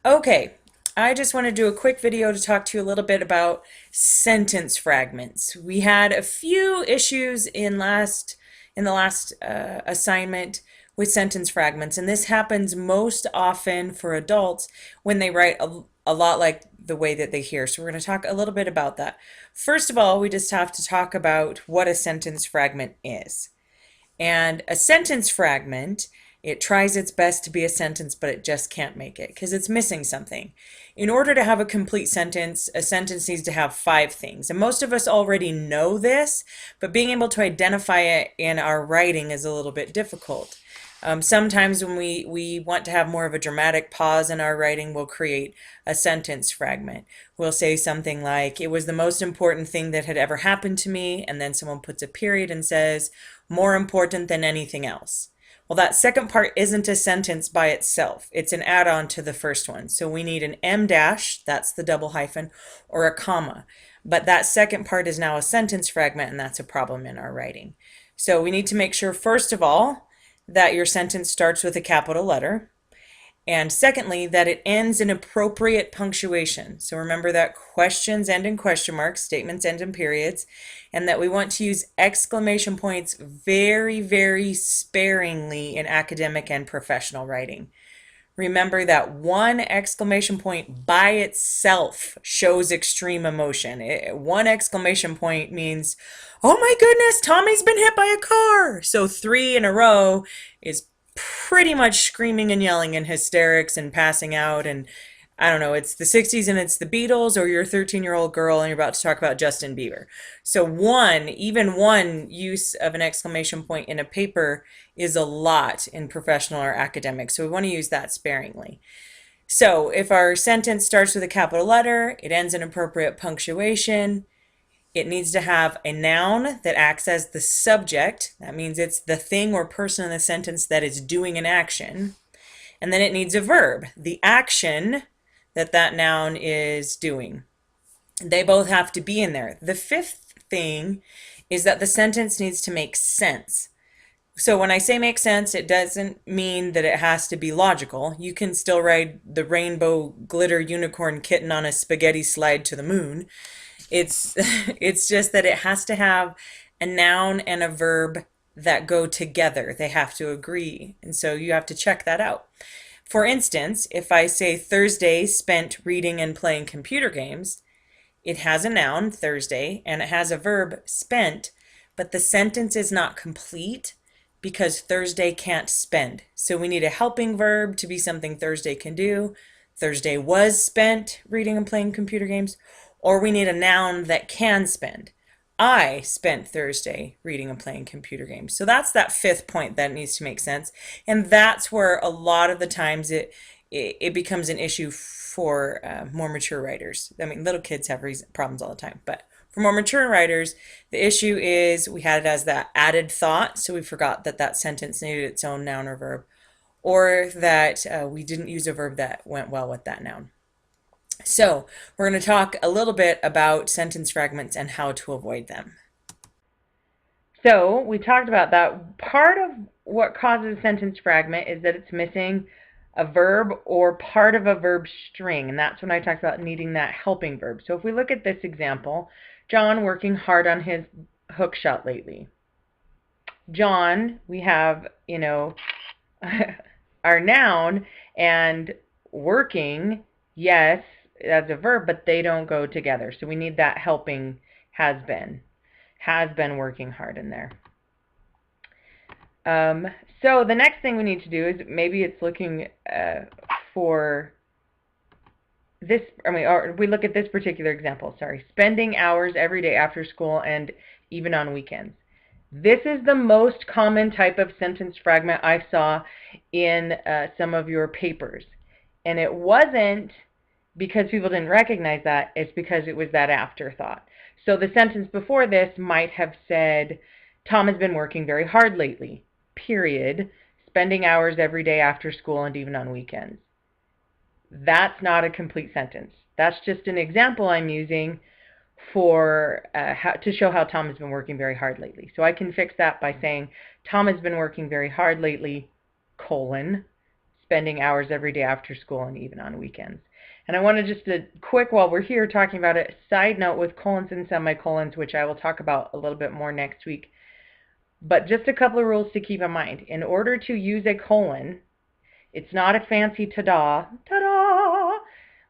Okay, I just want to do a quick video to talk to you a little bit about sentence fragments. We had a few issues in the last assignment with sentence fragments, and this happens most often for adults when they write a lot like the way that they hear. So we're going to talk a little bit about that. First of all, we just have to talk about what a sentence fragment is. And a sentence fragment, it tries its best to be a sentence, but it just can't make it because it's missing something. In order to have a complete sentence, a sentence needs to have 5 things. And most of us already know this, but being able to identify it in our writing is a little bit difficult. Sometimes when we want to have more of a dramatic pause in our writing, we'll create a sentence fragment. We'll say something like, it was the most important thing that had ever happened to me, and then someone puts a period and says, more important than anything else. Well, that second part isn't a sentence by itself. It's an add-on to the first one. So we need an em dash, that's the double hyphen, or a comma. But that second part is now a sentence fragment, and that's a problem in our writing. So we need to make sure, first of all, that your sentence starts with a capital letter. And secondly, that it ends in appropriate punctuation. So remember that questions end in question marks, statements end in periods, and that we want to use exclamation points very, very sparingly in academic and professional writing. Remember that one exclamation point by itself shows extreme emotion. One exclamation point means, oh my goodness, Tommy's been hit by a car. So 3 in a row is pretty much screaming and yelling and hysterics and passing out. And I don't know, it's the 60s and it's the Beatles, or you're a 13-year-old girl and you're about to talk about Justin Bieber. So even one use of an exclamation point in a paper is a lot in professional or academic. So we want to use that sparingly. So if our sentence starts with a capital letter, it ends in appropriate punctuation, it needs to have a noun that acts as the subject. That means it's the thing or person in the sentence that is doing an action. And then it needs a verb, the action that noun is doing. They both have to be in there. The fifth thing is that the sentence needs to make sense. So when I say make sense, it doesn't mean that it has to be logical. You can still ride the rainbow glitter unicorn kitten on a spaghetti slide to the moon. It's it's just that it has to have a noun and a verb that go together. They have to agree. And so you have to check that out. For instance, if I say Thursday spent reading and playing computer games, it has a noun, Thursday, and it has a verb, spent, but the sentence is not complete because Thursday can't spend. So we need a helping verb to be something Thursday can do. Thursday was spent reading and playing computer games. Or we need a noun that can spend. I spent Thursday reading and playing computer games. So that's that fifth point that needs to make sense. And that's where a lot of the times it becomes an issue for more mature writers. I mean, little kids have problems all the time. But for more mature writers, the issue is we had it as that added thought. So we forgot that that sentence needed its own noun or verb. Or that we didn't use a verb that went well with that noun. So we're going to talk a little bit about sentence fragments and how to avoid them. So we talked about that. Part of what causes a sentence fragment is that it's missing a verb or part of a verb string. And that's when I talked about needing that helping verb. So if we look at this example, John working hard on his hook shot lately. John, we have, our noun, and working, yes, as a verb, but they don't go together. So we need that helping has been working hard in there. So the next thing we need to do is maybe it's looking for this, or we look at this particular example, spending hours every day after school and even on weekends. This is the most common type of sentence fragment I saw in some of your papers. And it wasn't because people didn't recognize that, it's because it was that afterthought. So the sentence before this might have said, Tom has been working very hard lately, period, spending hours every day after school and even on weekends. That's not a complete sentence. That's just an example I'm using for to show how Tom has been working very hard lately. So I can fix that by saying, Tom has been working very hard lately, spending hours every day after school and even on weekends. And I want to just a quick, while we're here talking about it, side note with colons and semicolons, which I will talk about a little bit more next week. But just a couple of rules to keep in mind. In order to use a colon, it's not a fancy ta-da, ta-da,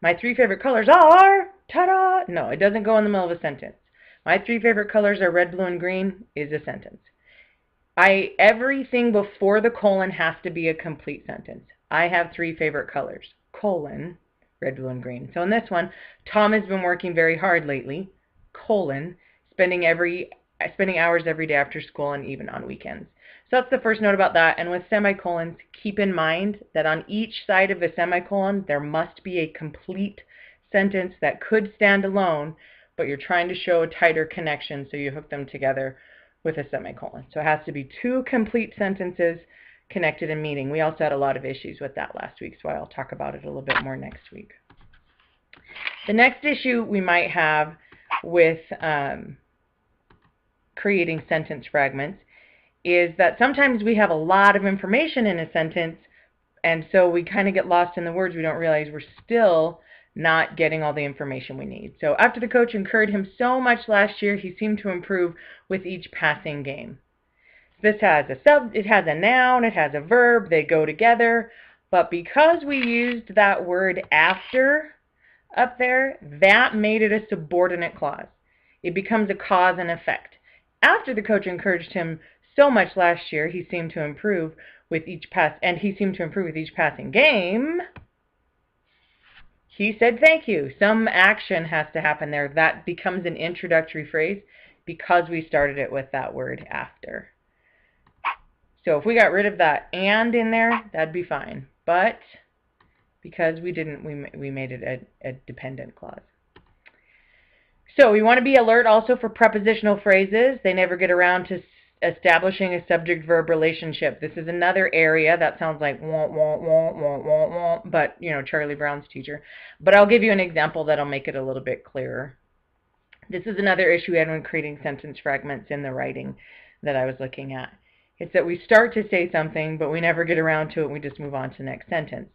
my three favorite colors are, ta-da. No, it doesn't go in the middle of a sentence. My three favorite colors are red, blue, and green is a sentence. Everything before the colon has to be a complete sentence. I have three favorite colors, colon, red, blue, and green. So in this one, Tom has been working very hard lately, colon, spending hours every day after school and even on weekends. So that's the first note about that. And with semicolons, keep in mind that on each side of a semicolon, there must be a complete sentence that could stand alone, but you're trying to show a tighter connection, so you hook them together with a semicolon. So it has to be two complete sentences connected in meaning. We also had a lot of issues with that last week, so I'll talk about it a little bit more next week. The next issue we might have with creating sentence fragments is that sometimes we have a lot of information in a sentence, and so we kind of get lost in the words. We don't realize we're still not getting all the information we need. So after the coach encouraged him so much last year, he seemed to improve with each passing game. This has it has a noun, it has a verb, they go together, but because we used that word after up there, that made it a subordinate clause. It becomes a cause and effect. After the coach encouraged him so much last year, he seemed to improve with each passing game. He said thank you. Some action has to happen there. That becomes an introductory phrase because we started it with that word after. So if we got rid of that and in there, that'd be fine. But because we didn't, we made it a dependent clause. So we want to be alert also for prepositional phrases. They never get around to establishing a subject-verb relationship. This is another area that sounds like wah, wah, wah, wah, wah, wah, but, you know, Charlie Brown's teacher. But I'll give you an example that'll make it a little bit clearer. This is another issue we had when creating sentence fragments in the writing that I was looking at. It's that we start to say something, but we never get around to it, and we just move on to the next sentence.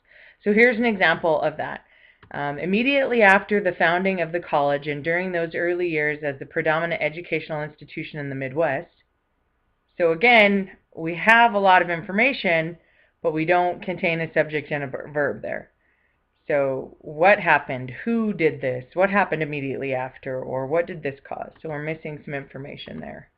So here's an example of that. Immediately after the founding of the college and during those early years as the predominant educational institution in the Midwest. So again, we have a lot of information, but we don't contain a subject and a verb there. So what happened? Who did this? What happened immediately after? Or what did this cause? So we're missing some information there.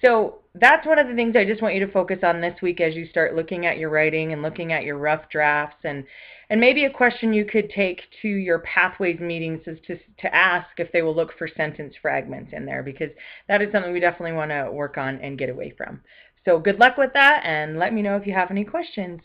So that's one of the things I just want you to focus on this week as you start looking at your writing and looking at your rough drafts. And maybe a question you could take to your Pathways meetings is to ask if they will look for sentence fragments in there, because that is something we definitely want to work on and get away from. So good luck with that, and let me know if you have any questions.